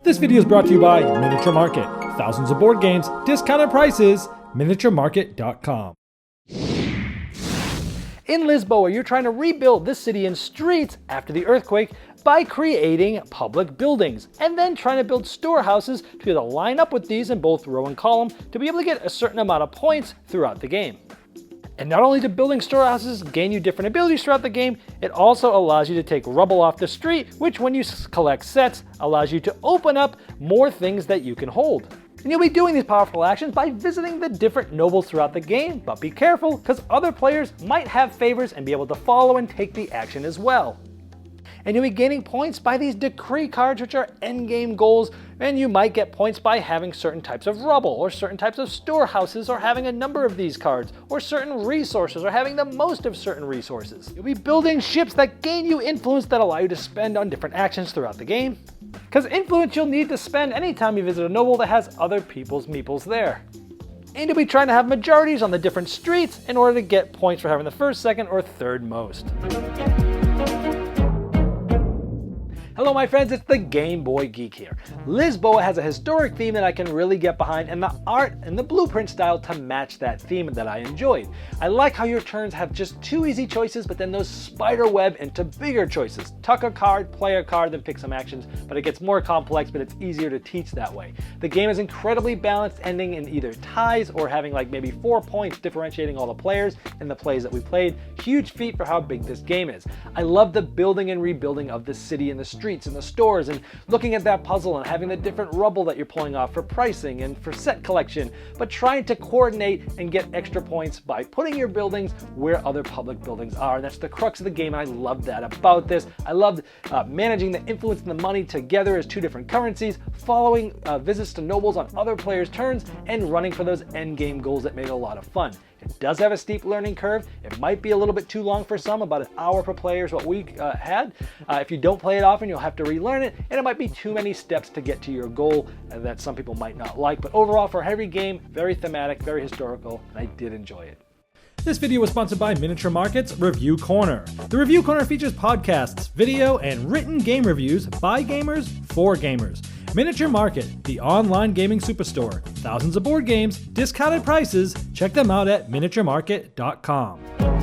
This video is brought to you by Miniature Market. Thousands of board games, discounted prices, miniaturemarket.com. In Lisboa, you're trying to rebuild this city and streets after the earthquake by creating public buildings, and then trying to build storehouses to be able to line up with these in both row and column to be able to get a certain amount of points throughout the game. And not only do building storehouses gain you different abilities throughout the game, it also allows you to take rubble off the street, which when you collect sets, allows you to open up more things that you can hold. And you'll be doing these powerful actions by visiting the different nobles throughout the game, but be careful because other players might have favors and be able to follow and take the action as well. And you'll be gaining points by these decree cards, which are endgame goals, and you might get points by having certain types of rubble, or certain types of storehouses, or having a number of these cards, or certain resources, or having the most of certain resources. You'll be building ships that gain you influence that allow you to spend on different actions throughout the game, because influence you'll need to spend anytime you visit a noble that has other people's meeples there. And you'll be trying to have majorities on the different streets in order to get points for having the first, second, or third most. Hello my friends, it's the Game Boy Geek here. Lisboa has a historic theme that I can really get behind, and the art and the blueprint style to match that theme that I enjoyed. I like how your turns have just two easy choices, but then those spider web into bigger choices. Tuck a card, play a card, then pick some actions, but it gets more complex, but it's easier to teach that way. The game is incredibly balanced, ending in either ties or having like maybe 4 points differentiating all the players in the plays that we played. Huge feat for how big this game is. I love the building and rebuilding of the city and the streets and the stores, and looking at that puzzle and having the different rubble that you're pulling off for pricing and for set collection, but trying to coordinate and get extra points by putting your buildings where other public buildings are. And that's the crux of the game, and I love that about this. I loved managing the influence and the money together as two different currencies, following visits to nobles on other players' turns, and running for those end game goals that made it a lot of fun. It does have a steep learning curve. It might be a little bit too long for some, about an hour per player is what we had. If you don't play it often, you'll have to relearn it, and it might be too many steps to get to your goal that some people might not like. But overall, for a heavy game, very thematic, very historical, and I did enjoy it. This video was sponsored by Miniature Market's Review Corner. The Review Corner features podcasts, video, and written game reviews by gamers for gamers. Miniature Market, the online gaming superstore. Thousands of board games, discounted prices. Check them out at miniaturemarket.com.